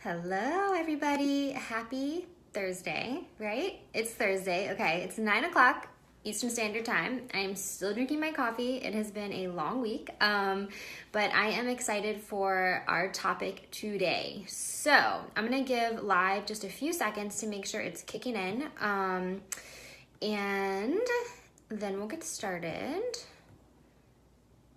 Hello, everybody. Happy Thursday, right? It's Thursday. Okay, it's 9 o'clock Eastern Standard Time. I'm still drinking my coffee. It has been a long week, but I am excited for our topic today. So I'm going to give live just a few seconds to make sure it's kicking in, and then we'll get started.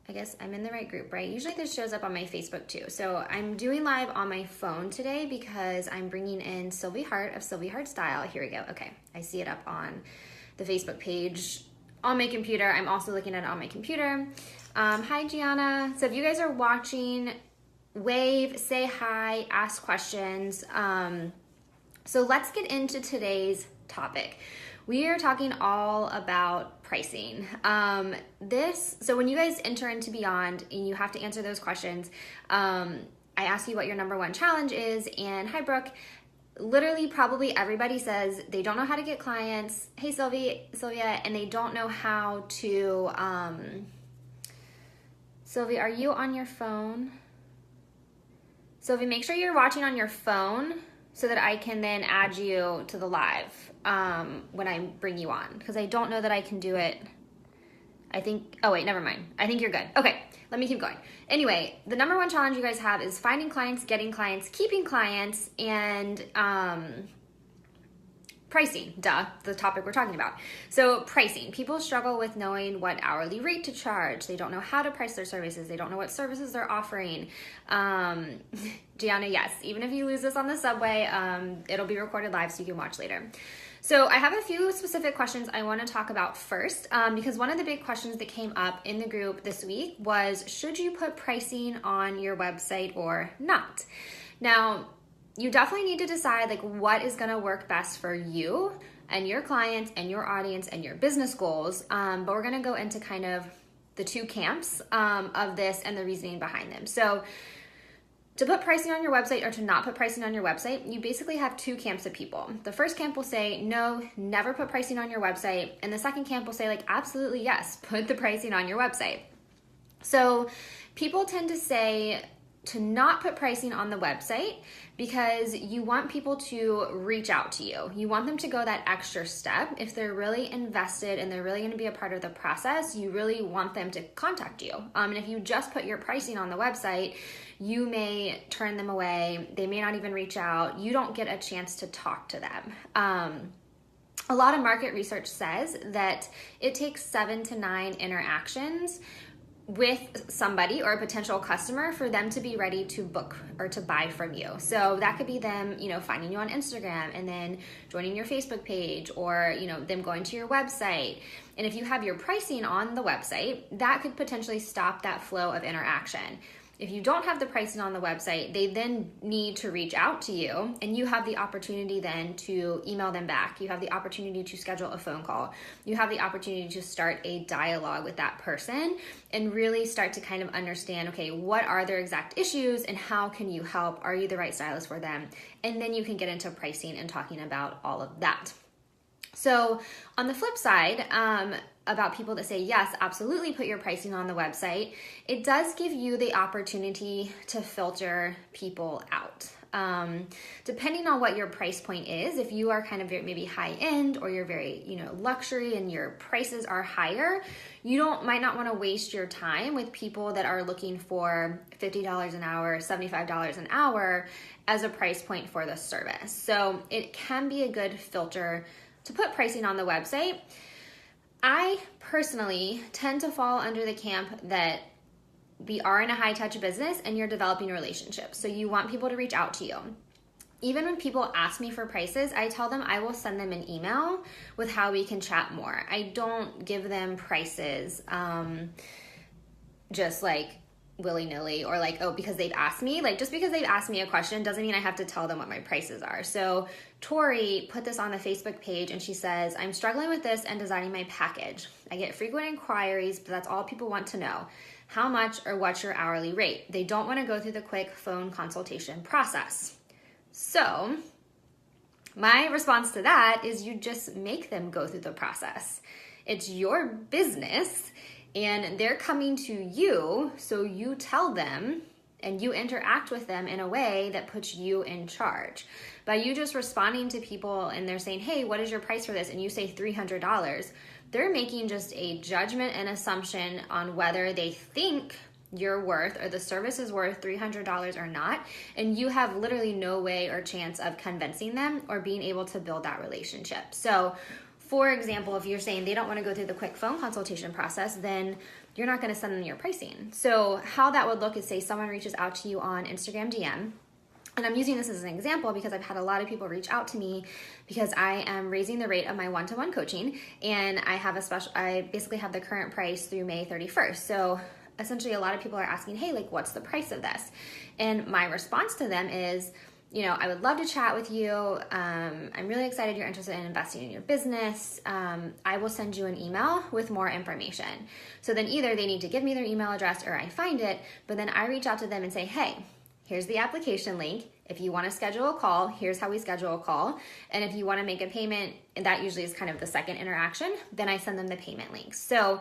I guess I'm in the right group, right? Usually this shows up on my Facebook too. So I'm doing live on my phone today because I'm bringing in Sylvie Hart of Sylvie Hart Style. Here we go. Okay, I see it up on the Facebook page on my computer. I'm also looking at it on my computer. Hi, Gianna. So if you guys are watching, wave, say hi, ask questions. So let's get into today's topic. We are talking all about pricing. So when you guys enter into Beyond and you have to answer those questions, I ask you what your number one challenge is. And hi, Brooke. Literally, probably everybody says they don't know how to get clients. Hey, Sylvia, and they don't know how to. Sylvia, are you on your phone? Sylvia, make sure you're watching on your phone so that I can then add you to the live when I bring you on, because I don't know that I can do it. I think, oh wait, never mind. I think you're good. Okay, let me keep going. Anyway, the number one challenge you guys have is finding clients, getting clients, keeping clients, and pricing, the topic we're talking about. So pricing, people struggle with knowing what hourly rate to charge. They don't know how to price their services. They don't know what services they're offering. Gianna, yes, even if you lose this on the subway, it'll be recorded live so you can watch later. So I have a few specific questions I want to talk about first, because one of the big questions that came up in the group this week was, should you put pricing on your website or not? Now, you definitely need to decide like what is going to work best for you and your clients and your audience and your business goals. But we're going to go into kind of the two camps of this and the reasoning behind them. So to put pricing on your website or to not put pricing on your website, you basically have two camps of people. The first camp will say, no, never put pricing on your website. And the second camp will say, like, absolutely, yes, put the pricing on your website. So people tend to say to not put pricing on the website because you want people to reach out to you. You want them to go that extra step. If they're really invested and they're really going to be a part of the process, you really want them to contact you. And if you just put your pricing on the website, you may turn them away. They may not even reach out. You don't get a chance to talk to them. A lot of market research says that it takes 7 to 9 interactions with somebody or a potential customer for them to be ready to book or to buy from you. So that could be them, finding you on Instagram and then joining your Facebook page, or, them going to your website. And if you have your pricing on the website, that could potentially stop that flow of interaction. If you don't have the pricing on the website, they then need to reach out to you, and you have the opportunity then to email them back. You have the opportunity to schedule a phone call. You have the opportunity to start a dialogue with that person and really start to kind of understand, okay, what are their exact issues and how can you help? Are you the right stylist for them? And then you can get into pricing and talking about all of that. So on the flip side, about people that say, yes, absolutely put your pricing on the website, it does give you the opportunity to filter people out. Depending on what your price point is, if you are kind of maybe high end or you're very, luxury and your prices are higher, you might not want to waste your time with people that are looking for $50 an hour, $75 an hour as a price point for the service. So it can be a good filter to put pricing on the website. I personally tend to fall under the camp that we are in a high-touch business and you're developing relationships. So you want people to reach out to you. Even when people ask me for prices, I tell them I will send them an email with how we can chat more. I don't give them prices just like willy-nilly or like, oh, because they've asked me. Like, just because they've asked me a question doesn't mean I have to tell them what my prices are. So Tori put this on the Facebook page and she says, I'm struggling with this and designing my package. I get frequent inquiries, but that's all people want to know. How much or what's your hourly rate? They don't want to go through the quick phone consultation process. So my response to that is you just make them go through the process. It's your business and they're coming to you, so you tell them and you interact with them in a way that puts you in charge. By you just responding to people and they're saying, hey, what is your price for this? And you say $300, they're making just a judgment and assumption on whether they think you're worth or the service is worth $300 or not. And you have literally no way or chance of convincing them or being able to build that relationship. So for example, if you're saying they don't want to go through the quick phone consultation process, then you're not going to send them your pricing. So how that would look is, say someone reaches out to you on Instagram DM. And I'm using this as an example because I've had a lot of people reach out to me because I am raising the rate of my one-to-one coaching, and I basically have the current price through May 31st. So essentially a lot of people are asking, hey, like, what's the price of this? And my response to them is, I would love to chat with you. I'm really excited you're interested in investing in your business. I will send you an email with more information. So then either they need to give me their email address or I find it, but then I reach out to them and say, hey, here's the application link. If you want to schedule a call, here's how we schedule a call. And if you want to make a payment, and that usually is kind of the second interaction, then I send them the payment link. So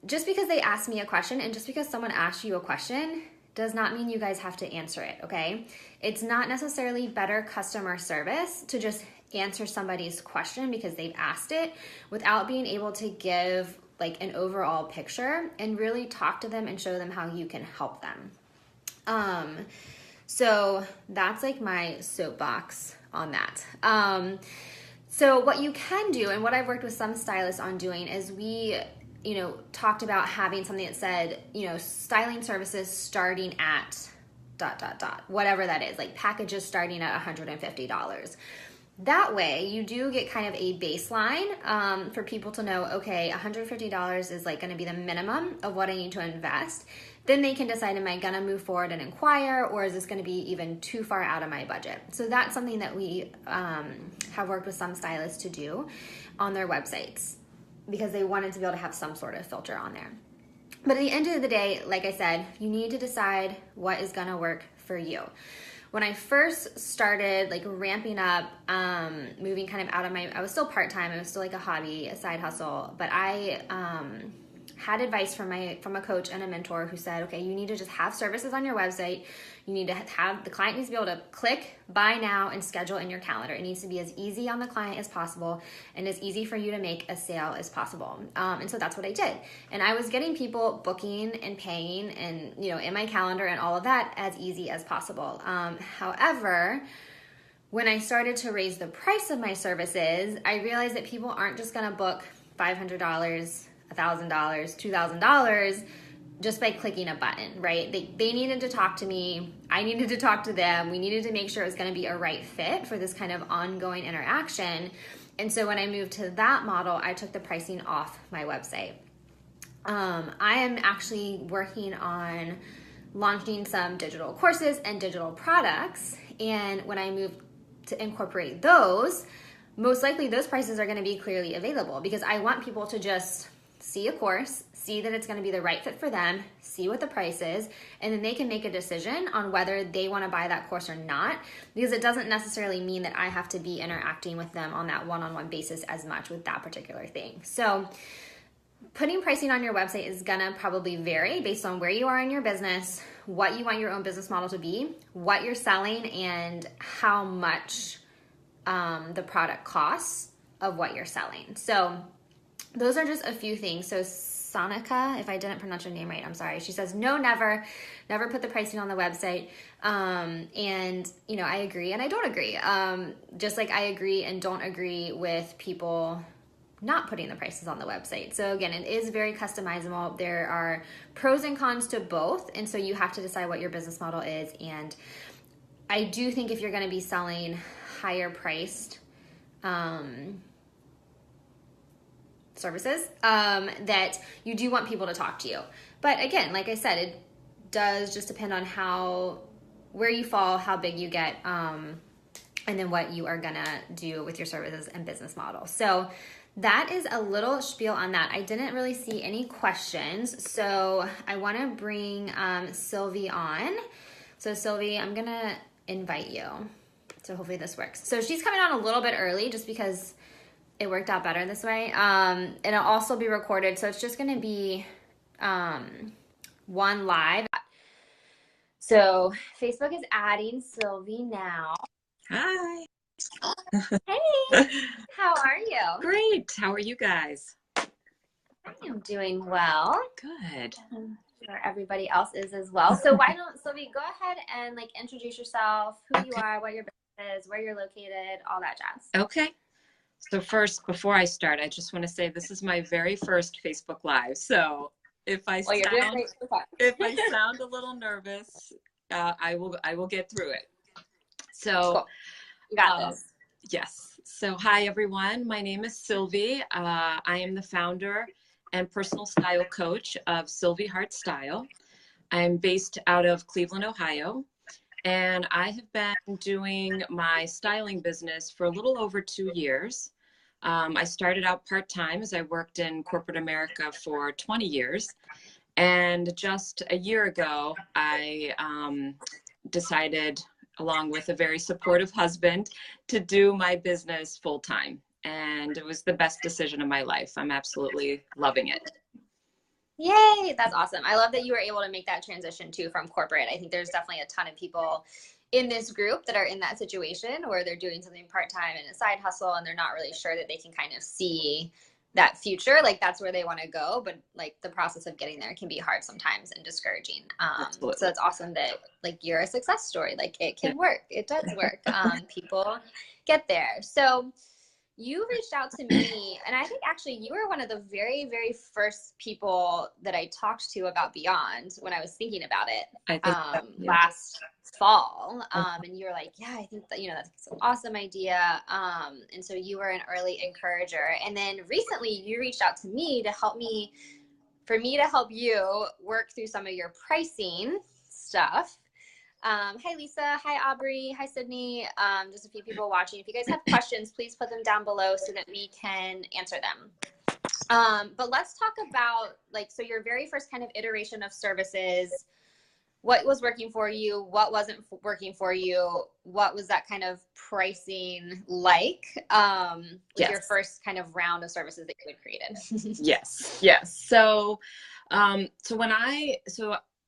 just because they ask me a question and just because someone asks you a question does not mean you guys have to answer it, okay? It's not necessarily better customer service to just answer somebody's question because they've asked it without being able to give like an overall picture and really talk to them and show them how you can help them. So that's like my soapbox on that. So what you can do, and what I've worked with some stylists on doing, is we talked about having something that said, styling services starting at ... whatever that is, like packages starting at $150. That way you do get kind of a baseline for people to know, okay, $150 is like going to be the minimum of what I need to invest. Then they can decide, am I going to move forward and inquire, or is this going to be even too far out of my budget? So that's something that we have worked with some stylists to do on their websites, because they wanted to be able to have some sort of filter on there. But at the end of the day, like I said, you need to decide what is gonna work for you. When I first started like ramping up, moving kind of out of I was still part-time, it was still like a hobby, a side hustle, but I had advice from a coach and a mentor who said, okay, you need to just have services on your website. You need to have, the client needs to be able to click, buy now, and schedule in your calendar. It needs to be as easy on the client as possible and as easy for you to make a sale as possible. And so that's what I did. And I was getting people booking and paying and, in my calendar and all of that as easy as possible. However, when I started to raise the price of my services, I realized that people aren't just gonna book $500, $1,000, $2,000 just by clicking a button, right? They needed to talk to me. I needed to talk to them. We needed to make sure it was going to be a right fit for this kind of ongoing interaction. And so when I moved to that model, I took the pricing off my website. I am actually working on launching some digital courses and digital products. And when I move to incorporate those, most likely those prices are going to be clearly available, because I want people to just see a course, see that it's going to be the right fit for them, see what the price is, and then they can make a decision on whether they want to buy that course or not, because it doesn't necessarily mean that I have to be interacting with them on that one-on-one basis as much with that particular thing. So putting pricing on your website is going to probably vary based on where you are in your business, what you want your own business model to be, what you're selling, and how much the product costs of what you're selling. So those are just a few things. So Sonica, if I didn't pronounce your name right, I'm sorry. She says, no, never put the pricing on the website. And, I agree and I don't agree. Just like I agree and don't agree with people not putting the prices on the website. So again, it is very customizable. There are pros and cons to both. And so you have to decide what your business model is. And I do think if you're going to be selling higher priced, services, that you do want people to talk to you. But again, like I said, it does just depend on where you fall, how big you get, and then what you are gonna do with your services and business model. So that is a little spiel on that. I didn't really see any questions, so I wanna bring Sylvie on. So Sylvie, I'm gonna invite you. So hopefully this works. So she's coming on a little bit early just because it worked out better this way. And it'll also be recorded. So it's just going to be one live. So Facebook is adding Sylvie now. Hi. Hey, how are you? Great. How are you guys? I am doing well. Good. I'm sure everybody else is as well. So why don't, Sylvie, go ahead and like introduce yourself, who you Okay. are, what your business is, where you're located, all that jazz. Okay. So first, before I start, I just want to say this is my very first Facebook Live. So if I Well, you're doing sound great so far. if I sound a little nervous, I will get through it. So Cool. You got this. yes. So hi everyone. My name is Sylvie. I am the founder and personal style coach of Sylvie Hart Style. I'm based out of Cleveland, Ohio. And I have been doing my styling business for a little over 2 years. I started out part-time as I worked in corporate America for 20 years. And just a year ago, I decided, along with a very supportive husband, to do my business full-time. And it was the best decision of my life. I'm absolutely loving it. Yay, that's awesome. I love that you were able to make that transition too from corporate. I think there's definitely a ton of people in this group that are in that situation where they're doing something part-time and a side hustle and they're not really sure that they can kind of see that future. Like that's where they want to go, but like the process of getting there can be hard sometimes and discouraging. So Absolutely. it's awesome that like you're a success story. Like it Yeah. can work. It does work. People get there. So you reached out to me, and I think actually you were one of the very, very first people that I talked to about Beyond when I was thinking about it I think so, yeah. last fall. And you were like, yeah, I think that, that's an awesome idea. And so you were an early encourager. And then recently you reached out to me to help me, for me to help you work through some of your pricing stuff. Hi, Lisa. Hi, Aubrey. Hi, Sydney. Just a few people watching. If you guys have questions, please put them down below so that we can answer them. But let's talk about so your very first kind of iteration of services. What was working for you? What wasn't working for you? What was that kind of pricing like with your Yes. first kind of round of services that you had created? Yes. So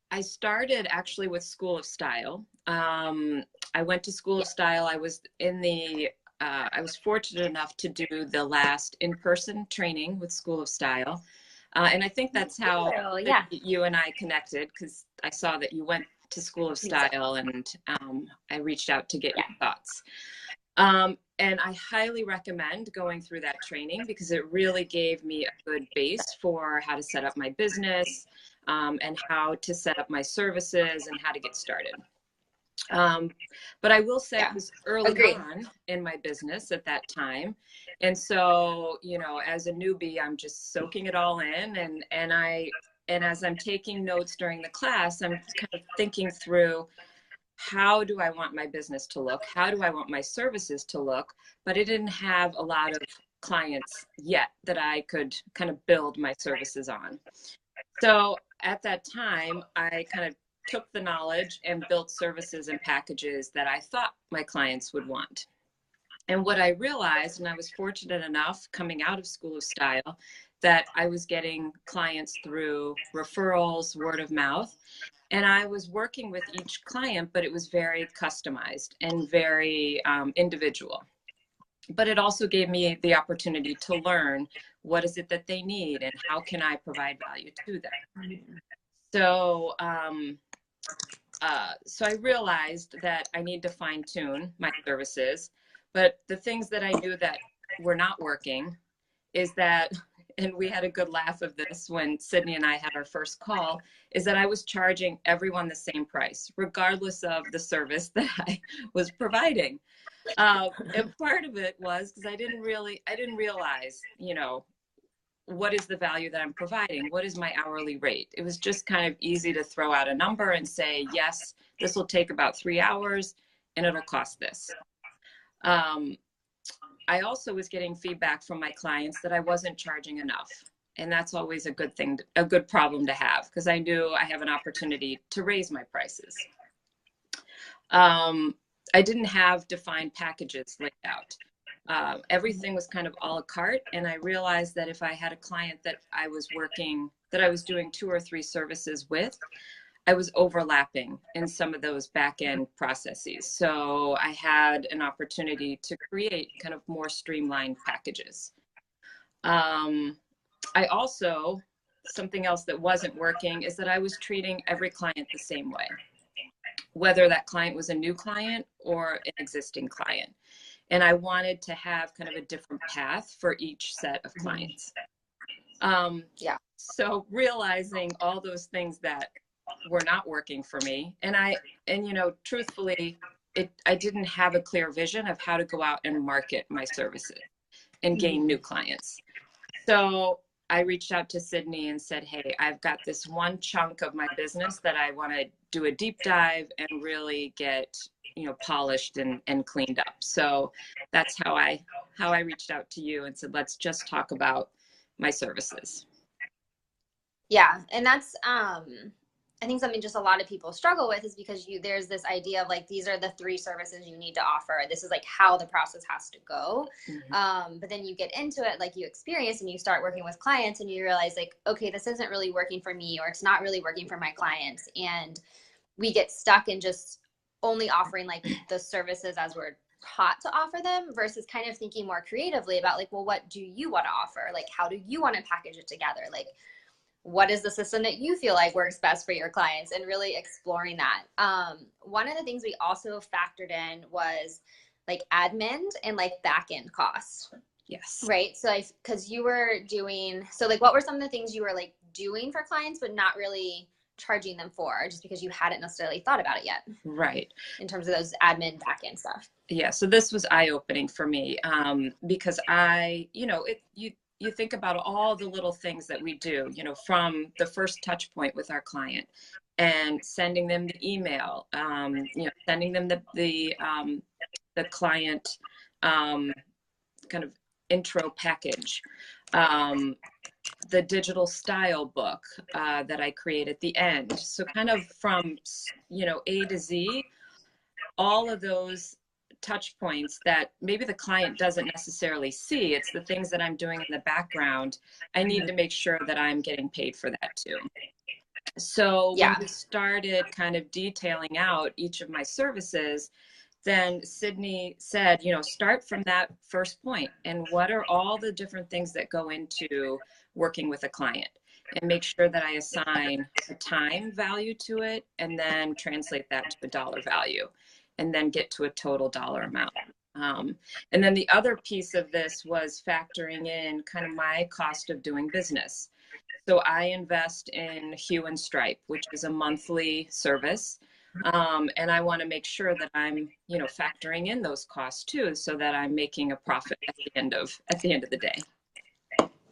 I started actually with School of Style. I went to School of Style. I was I was fortunate enough to do the last in-person training with School of Style. And I think that's how you and I connected, because I saw that you went to School of Style, and I reached out to get your thoughts. And I highly recommend going through that training because it really gave me a good base for how to set up my business, and how to set up my services and how to get started. But I will say it was early on in my business at that time. And so, as a newbie, I'm just soaking it all in. And as I'm taking notes during the class, I'm kind of thinking through, how do I want my business to look? How do I want my services to look? But I didn't have a lot of clients yet that I could kind of build my services on. So at that time, I kind of took the knowledge and built services and packages that I thought my clients would want. And what I realized, and I was fortunate enough coming out of School of Style, that I was getting clients through referrals, word of mouth. And I was working with each client, but it was very customized and very individual. But it also gave me the opportunity to learn what is it that they need and how can I provide value to them. So, so I realized that I need to fine tune my services. But the things that I knew that were not working is that, and we had a good laugh of this when Sydney and I had our first call, is that I was charging everyone the same price, regardless of the service that I was providing. And part of it was because I didn't realize, what is the value that I'm providing? What is my hourly rate? It was just kind of easy to throw out a number and say, yes, this will take about 3 hours and it'll cost this. I also was getting feedback from my clients that I wasn't charging enough. And that's always a good thing, a good problem to have, because I knew I have an opportunity to raise my prices. I didn't have defined packages laid out. Everything was kind of a la carte. And I realized that if I had a client that I was doing 2 or 3 services with, I was overlapping in some of those back end processes. So I had an opportunity to create kind of more streamlined packages. I also, something else that wasn't working is that I was treating every client the same way, whether that client was a new client or an existing client. And I wanted to have kind of a different path for each set of clients. Yeah. So realizing all those things that were not working for me, and you know, truthfully, I didn't have a clear vision of how to go out and market my services and gain new clients. So I reached out to Sydney and said, hey, I've got this one chunk of my business that I want to do a deep dive and really get, you know, polished and cleaned up. So that's how I reached out to you and said, let's just talk about my services. Yeah. And that's, I think something just a lot of people struggle with is because there's this idea of like, these are the 3 services you need to offer. This is like how the process has to go. But then you get into it, like you experience, and you start working with clients and you realize like, okay, this isn't really working for me, or it's not really working for my clients. And we get stuck in just only offering like the services as we're taught to offer them, versus kind of thinking more creatively about like, well, what do you want to offer? Like, how do you want to package it together? Like, what is the system that you feel like works best for your clients, and really exploring that. One of the things we also factored in was like admin and like back end costs. Yes. Right. So because you were doing, so like, what were some of the things you were like doing for clients, but not really charging them for, just because you hadn't necessarily thought about it yet? Right. In terms of those admin back end stuff. Yeah. So this was eye-opening for me, because you think about all the little things that we do, you know, from the first touch point with our client and sending them the email, you know, sending them the client kind of intro package, the digital style book that I create at the end. So kind of from, you know, A to Z, all of those touch points that maybe the client doesn't necessarily see. It's the things that I'm doing in the background. I need to make sure that I'm getting paid for that too. So when we started kind of detailing out each of my services, then Sydney said, you know, start from that first point. And what are all the different things that go into working with a client? And make sure that I assign a time value to it, and then translate that to a dollar value, and then get to a total dollar amount. And then the other piece of this was factoring in kind of my cost of doing business. So I invest in Hue and Stripe, which is a monthly service. And I want to make sure that I'm, you know, factoring in those costs too, so that I'm making a profit at the end of the day.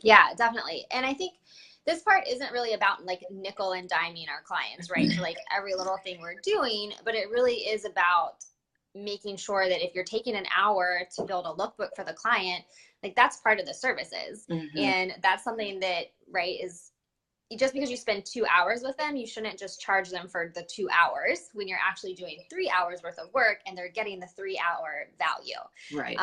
Yeah, definitely. And I think this part isn't really about like nickel and diming our clients, right? For like every little thing we're doing, but it really is about making sure that if you're taking an hour to build a lookbook for the client, like that's part of the services. And that's something that, right, is just because you spend 2 hours with them, you shouldn't just charge them for the 2 hours when you're actually doing 3 hours worth of work and they're getting the 3-hour value. Right.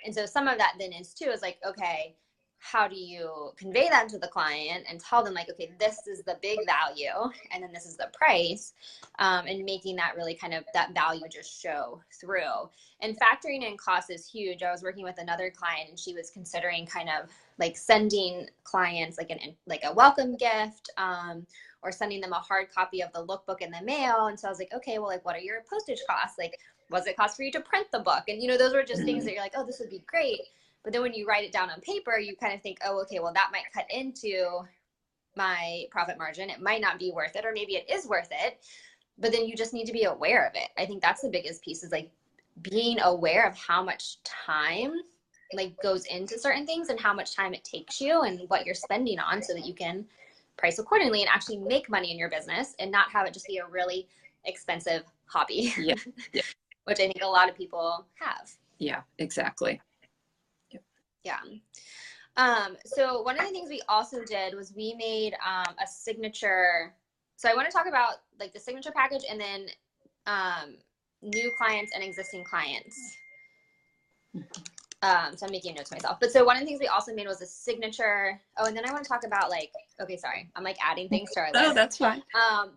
And so some of that then is too, is like, okay, how do you convey that to the client and tell them like, okay, this is the big value and then this is the price, and making that really kind of that value just show through. And factoring in costs is huge. I was working with another client and she was considering kind of like sending clients like a welcome gift, or sending them a hard copy of the lookbook in the mail. And so I was like, okay, well, like, what are your postage costs? Like, what's it cost for you to print the book? And, you know, those were just things that you're like, oh, this would be great. But then when you write it down on paper, you kind of think, oh, okay, well, that might cut into my profit margin. It might not be worth it, or maybe it is worth it. But then you just need to be aware of it. I think that's the biggest piece, is like being aware of how much time like goes into certain things and how much time it takes you and what you're spending on, so that you can price accordingly and actually make money in your business and not have it just be a really expensive hobby. Yeah. Which I think a lot of people have. Yeah, exactly. Yeah. So one of the things we also did was we made a signature. So I want to talk about like the signature package, and then new clients and existing clients. So I'm making a note to myself. But so one of the things we also made was a signature. Oh, and then I want to talk about like, okay, sorry, I'm like adding things to our list. Oh, that's fine.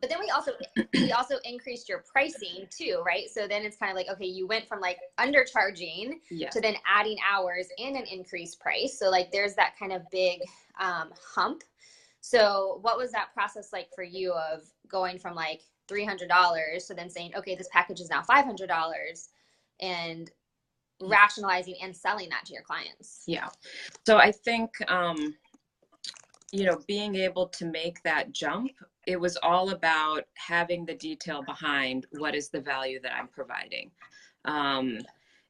But then we also increased your pricing too, right? So then it's kind of like, okay, you went from like undercharging to then adding hours and an increased price. So like there's that kind of big hump. So what was that process like for you of going from like $300 to then saying, okay, this package is now $500 and rationalizing and selling that to your clients? Yeah. So I think, you know, being able to make that jump, it was all about having the detail behind what is the value that I'm providing.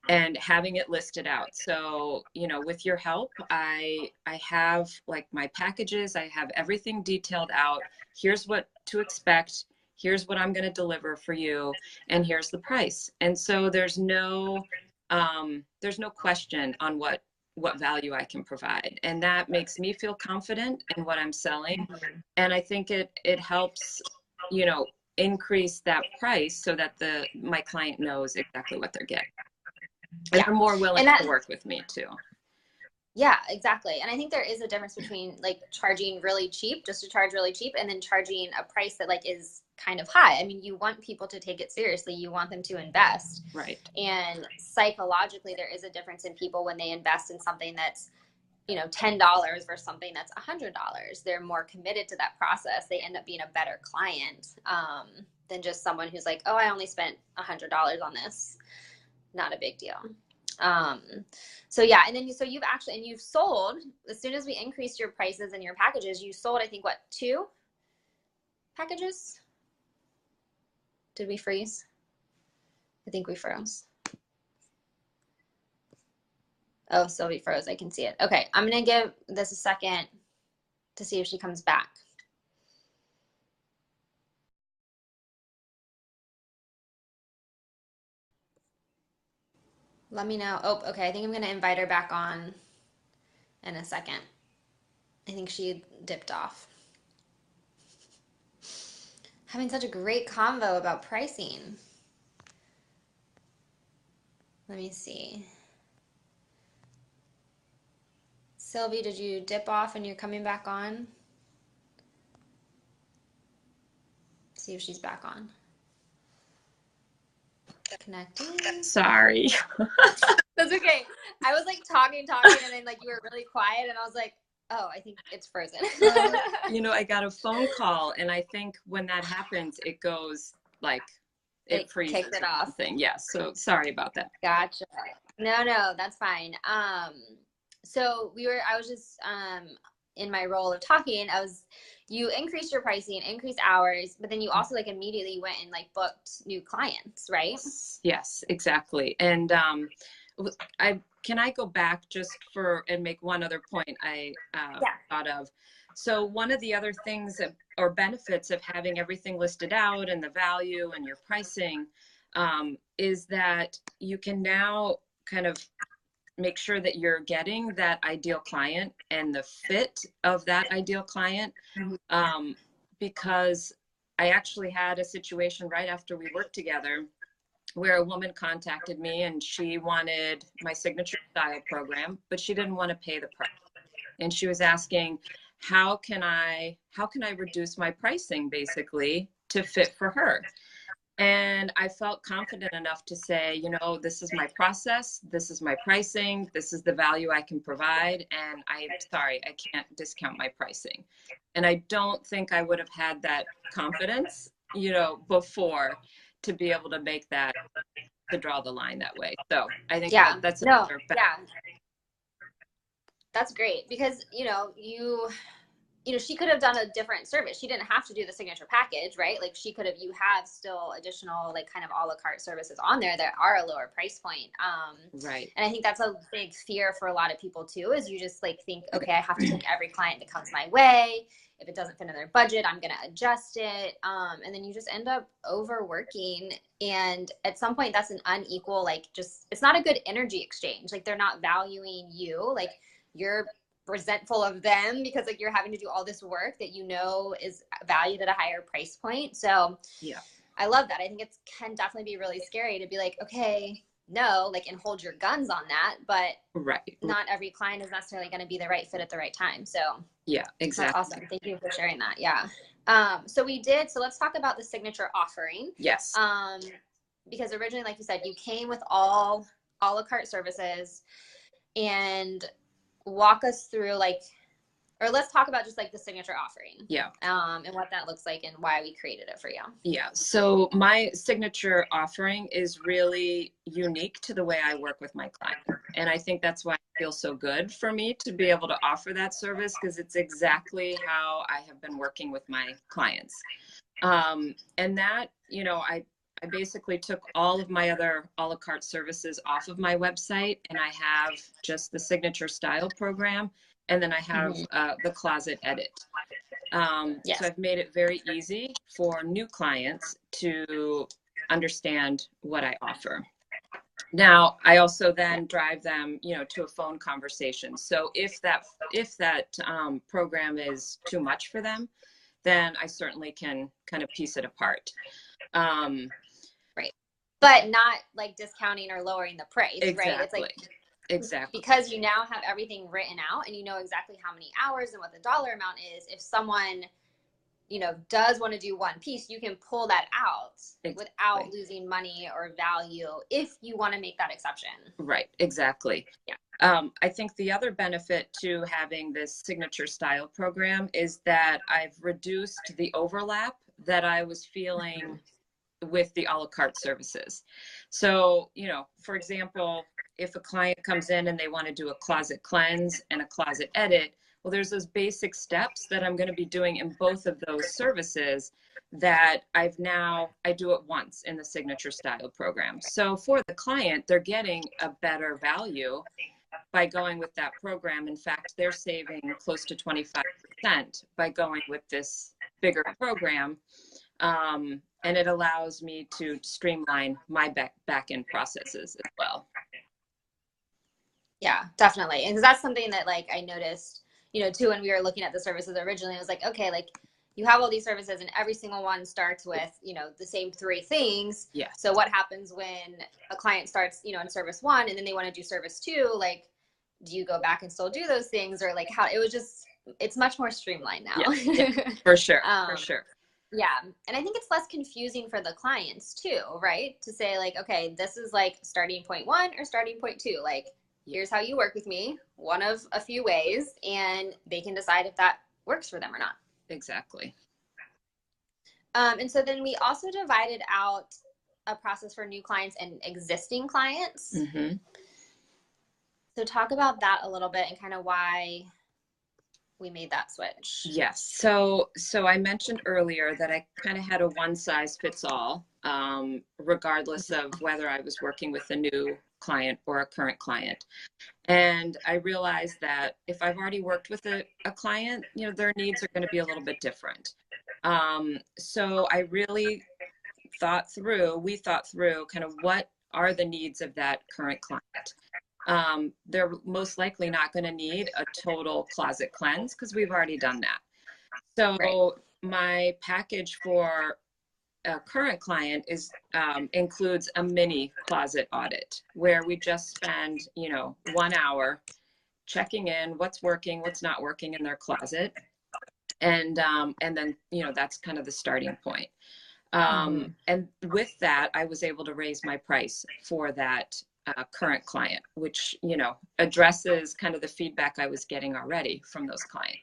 And having it listed out. So, you know, with your help, I have like my packages, I have everything detailed out. Here's what to expect. Here's what I'm going to deliver for you. And here's the price. And so there's no question on what value I can provide. And that makes me feel confident in what I'm selling. And I think it helps, you know, increase that price so that my client knows exactly what they're getting. And they're more willing to work with me too. Yeah, exactly. And I think there is a difference between like charging really cheap, just to charge really cheap, and then charging a price that like is kind of high. I mean, you want people to take it seriously. You want them to invest. Right. And psychologically, there is a difference in people when they invest in something that's, you know, $10 versus something that's $100. They're more committed to that process. They end up being a better client than just someone who's like, oh, I only spent $100 on this. Not a big deal. So yeah, and then so you've sold, as soon as we increased your prices and your packages, you sold, I think, what, 2 packages? Did we freeze? I think we froze. Oh, Sylvie froze. I can see it. Okay, I'm gonna give this a second to see if she comes back. Let me know. Oh, okay. I think I'm going to invite her back on in a second. I think she dipped off. Having such a great convo about pricing. Let me see. Sylvie, did you dip off and you're coming back on? See if she's back on. Connecting. Sorry. That's okay. I was like talking, and then like you were really quiet, and I was like, oh, I think it's frozen. You know, I got a phone call, and I think when that happens, it goes like it freezes. Kicked it off. Yeah. So sorry about that. Gotcha. No, that's fine. So I was just in my role of talking, you increased your pricing, increased hours, but then you also like immediately went and like booked new clients, right? Yes, exactly. And can I go back just and make one other point I thought of. So one of the other things or benefits of having everything listed out and the value and your pricing is that you can now kind of make sure that you're getting that ideal client and the fit of that ideal client. Because I actually had a situation right after we worked together where a woman contacted me and she wanted my signature style program, but she didn't want to pay the price. And she was asking, how can I reduce my pricing basically to fit for her? And I felt confident enough to say, you know, this is my process, this is my pricing, this is the value I can provide, and I'm sorry, I can't discount my pricing. And I don't think I would have had that confidence, you know, before to be able to make that, to draw the line that way. So I think that's another fact. That's great because, you know, she could have done a different service. She didn't have to do the signature package, right? Like you have still additional like kind of a la carte services on there that are a lower price point. Right. And I think that's a big fear for a lot of people too, is you just like think, okay, I have to take every client that comes my way. If it doesn't fit in their budget, I'm going to adjust it. And then you just end up overworking. And at some point that's an unequal, like it's not a good energy exchange. Like they're not valuing you. Like you're resentful of them because like you're having to do all this work that you know is valued at a higher price point. So yeah, I love that. I think it can definitely be really scary to be like, okay, know, like, and hold your guns on that, but Right. not every client is necessarily going to be the right fit at the right time. So Yeah, that's exactly. awesome. Thank you for sharing that. Yeah. So let's talk about the signature offering. Yes. Because originally, like you said, you came with all a la carte services, and walk us through, like, or let's talk about just like the signature offering. Yeah. And what that looks like and why we created it for you. Yeah. So my signature offering is really unique to the way I work with my client. And I think that's why it feels so good for me to be able to offer that service, because it's exactly how I have been working with my clients. And that, I basically took all of my other a la carte services off of my website, and I have just the signature style program, and then I have the closet edit. Yes. So I've made it very easy for new clients to understand what I offer. Now, I also then drive them, to a phone conversation. So if that program is too much for them, then I certainly can kind of piece it apart. Right. But not like discounting or lowering the price, exactly. Right? It's like, exactly. Because you now have everything written out and you know exactly how many hours and what the dollar amount is. If someone, does want to do one piece, you can pull that out without losing money or value if you want to make that exception. Right. Exactly. Yeah. I think the other benefit to having this signature style program is that I've reduced the overlap that I was feeling with the a la carte services. So, for example, if a client comes in and they want to do a closet cleanse and a closet edit, well, there's those basic steps that I'm going to be doing in both of those services that I do it once in the signature style program. So for the client, they're getting a better value by going with that program. In fact, they're saving close to 25% by going with this bigger program. And it allows me to streamline my back end processes as well. Yeah, definitely. And that's something that, like, I noticed, too, when we were looking at the services originally. I was like, okay, like, you have all these services and every single one starts with, the same three things. Yeah. So what happens when a client starts, in service one and then they want to do service two? Like, do you go back and still do those things, or like how it's much more streamlined now. Yeah, for sure. For sure. Yeah. And I think it's less confusing for the clients too, right? To say, like, okay, this is like starting point one or starting point two. Like, here's how you work with me, one of a few ways, and they can decide if that works for them or not. Exactly. And so then we also divided out a process for new clients and existing clients. Mm-hmm. So talk about that a little bit and kind of why we made that switch. Yes. So I mentioned earlier that I kind of had a one size fits all, regardless of whether I was working with a new client or a current client. And I realized that if I've already worked with a client, their needs are going to be a little bit different. So I really we thought through kind of what are the needs of that current client. They're most likely not going to need a total closet cleanse because we've already done that. So my package for a current client includes a mini closet audit where we just spend 1 hour checking in what's working, what's not working in their closet, and then that's kind of the starting point. And with that, I was able to raise my price for that current client, which addresses kind of the feedback I was getting already from those clients.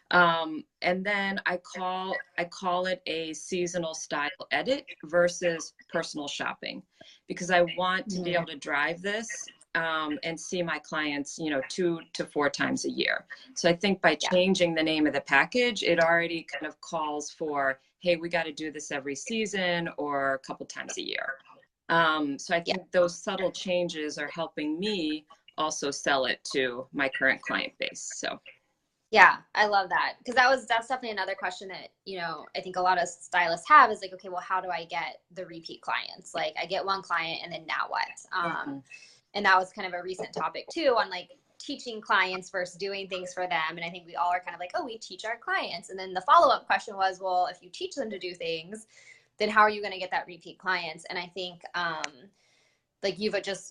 And then I call it a seasonal style edit versus personal shopping, because I want to be able to drive this and see my clients 2 to 4 times a year. So I think by changing the name of the package, it already kind of calls for, hey, we got to do this every season or a couple times a year. So I think those subtle changes are helping me also sell it to my current client base. So yeah, I love that, because that's definitely another question that I think a lot of stylists have is like, okay, well, how do I get the repeat clients? Like, I get one client and then now what? And that was kind of a recent topic too, on like teaching clients versus doing things for them. And I think we all are kind of like, oh, we teach our clients. And then the follow-up question was, well, if you teach them to do things, then how are you going to get that repeat clients? And I think like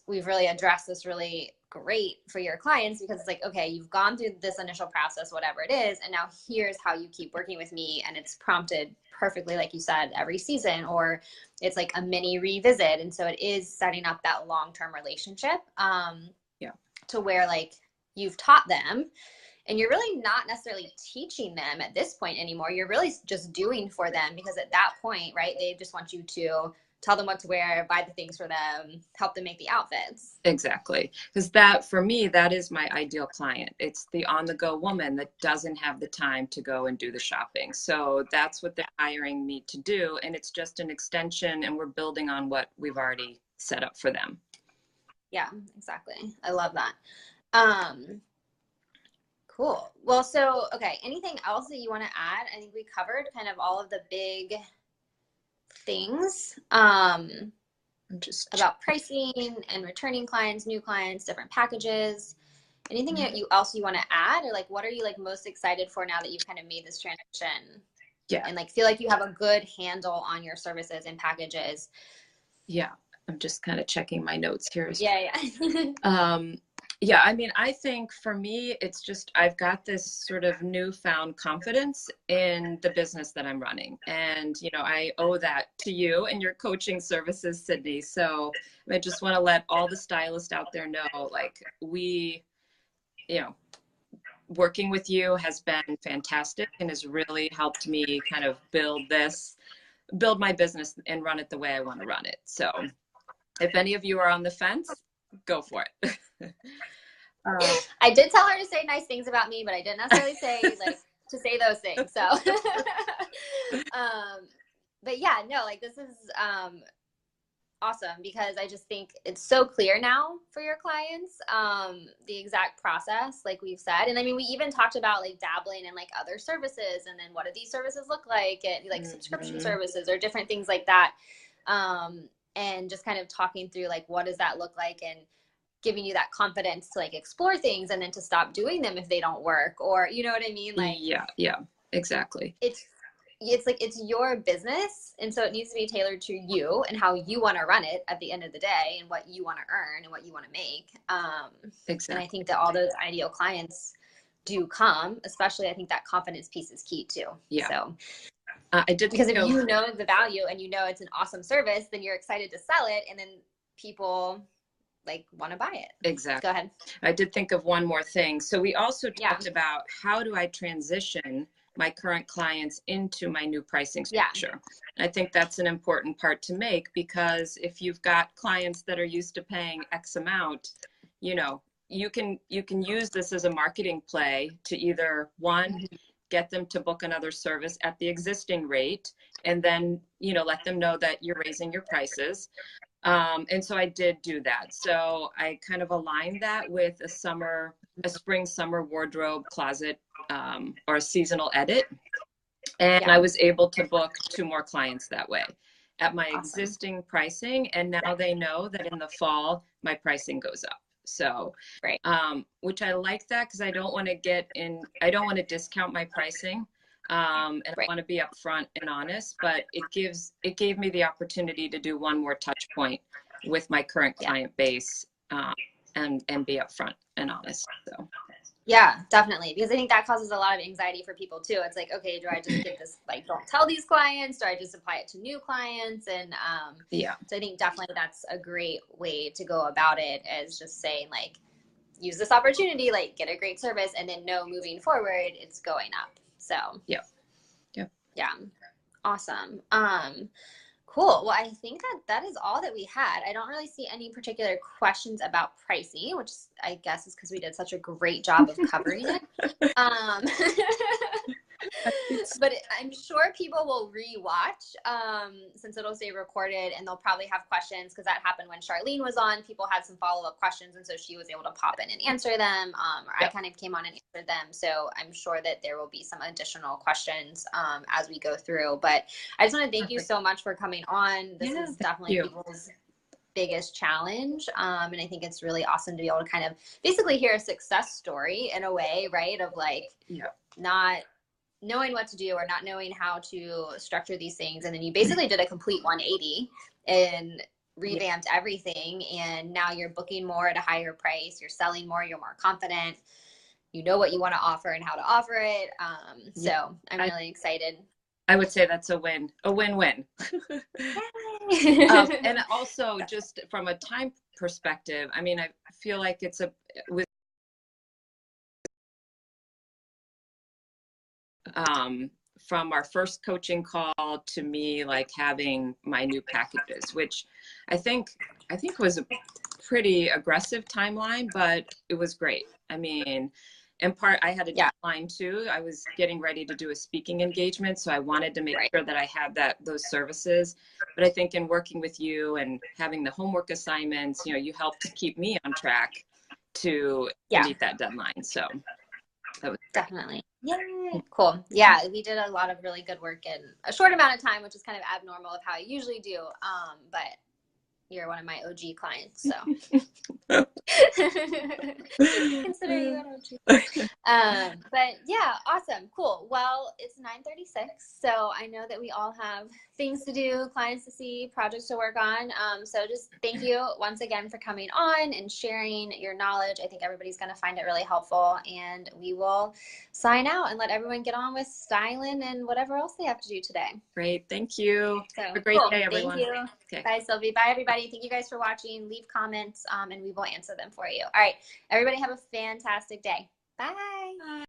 we've really addressed this really great for your clients, because it's like, okay, you've gone through this initial process, whatever it is, and now here's how you keep working with me. And it's prompted perfectly, like you said, every season, or it's like a mini revisit. And so it is setting up that long-term relationship, to where like you've taught them, and you're really not necessarily teaching them at this point anymore. You're really just doing for them, because at that point, right, they just want you to tell them what to wear, buy the things for them, help them make the outfits. Exactly. Because that, for me, that is my ideal client. It's the on-the-go woman that doesn't have the time to go and do the shopping. So that's what they're hiring me to do. And it's just an extension, and we're building on what we've already set up for them. Yeah, exactly. I love that. Cool. Well, so, okay, anything else that you want to add? I think we covered kind of all of the big things, Just about pricing and returning clients, new clients, different packages. Anything else you want to add, or like, what are you like most excited for now that you've kind of made this transition? Yeah. And like feel like you have a good handle on your services and packages. Yeah. I'm just kind of checking my notes here. Yeah. Yeah, I mean, I think for me, it's just I've got this sort of newfound confidence in the business that I'm running. And, you know, I owe that to you and your coaching services, Sydney. So I just want to let all the stylists out there know, like, working with you has been fantastic and has really helped me kind of build my business and run it the way I want to run it. So if any of you are on the fence, go for it. I did tell her to say nice things about me, but I didn't necessarily say like to say those things. So, but yeah, no, like this is awesome, because I just think it's so clear now for your clients, the exact process, like we've said. And I mean, we even talked about like dabbling in like other services, and then what do these services look like, and like subscription services or different things like that. And just kind of talking through like, what does that look like, and giving you that confidence to like explore things, and then to stop doing them if they don't work, or you know what I mean? Like, yeah, exactly. It's like, it's your business, and so it needs to be tailored to you and how you want to run it at the end of the day, and what you want to earn and what you want to make. Exactly. And I think that all those ideal clients do come, especially I think that confidence piece is key too. Yeah. So I did, because if you know the value and you know it's an awesome service, then you're excited to sell it, and then people like want to buy it. Exactly. Go ahead. I did think of one more thing. So we also talked about how do I transition my current clients into my new pricing structure. And I think that's an important part to make, because if you've got clients that are used to paying X amount, you know, you can use this as a marketing play to either get them to book another service at the existing rate, and then, you know, let them know that you're raising your prices. And so I did do that. So I kind of aligned that with a spring summer wardrobe closet, or a seasonal edit. And I was able to book 2 more clients that way at my existing pricing. And now they know that in the fall, my pricing goes up. So, which I like that, because I don't want to discount my pricing. And I want to be upfront and honest, but it gave me the opportunity to do one more touch point with my current client base, and be upfront and honest. So. Yeah, definitely. Because I think that causes a lot of anxiety for people too. It's like, okay, do I just get this, like, don't tell these clients? Do I just apply it to new clients? And so I think definitely that's a great way to go about it, is just saying like, use this opportunity, like get a great service, and then know moving forward, it's going up. So yeah. Awesome. Cool. Well, I think that is all that we had. I don't really see any particular questions about pricing, which I guess is because we did such a great job of covering it. But I'm sure people will rewatch, since it'll say recorded, and they'll probably have questions, because that happened when Charlene was on. People had some follow-up questions, and so she was able to pop in and answer them, or I kind of came on and answered them. So I'm sure that there will be some additional questions as we go through. But I just want to thank you so much for coming on. This is definitely people's biggest challenge, and I think it's really awesome to be able to kind of basically hear a success story in a way, right, of like not knowing what to do or not knowing how to structure these things, and then you basically did a complete 180 and revamped everything, and now you're booking more at a higher price, you're selling more, you're more confident, you know what you want to offer and how to offer it. So I'm really excited. I would say that's a win-win. And also just from a time perspective, I mean, I feel like it's with from our first coaching call to me, like having my new packages, which I think was a pretty aggressive timeline, but it was great. I mean, in part, I had a deadline too. I was getting ready to do a speaking engagement, so I wanted to make sure that I had those services. But I think in working with you and having the homework assignments, you know, you helped keep me on track to meet that deadline. So that was definitely. Yay. Cool. Yeah, we did a lot of really good work in a short amount of time, which is kind of abnormal of how I usually do. But you're one of my OG clients, so consider you an OG. But yeah, awesome, cool. Well, it's 9:36, so I know that we all have things to do, clients to see, projects to work on. So just thank you once again for coming on and sharing your knowledge. I think everybody's going to find it really helpful, and we will sign out and let everyone get on with styling and whatever else they have to do today. Great. Thank you. So, have a great day, everyone. Thank you. Okay. Bye, Sylvie. Bye, everybody. Thank you guys for watching. Leave comments, and we will answer them for you. All right. Everybody have a fantastic day. Bye. Bye.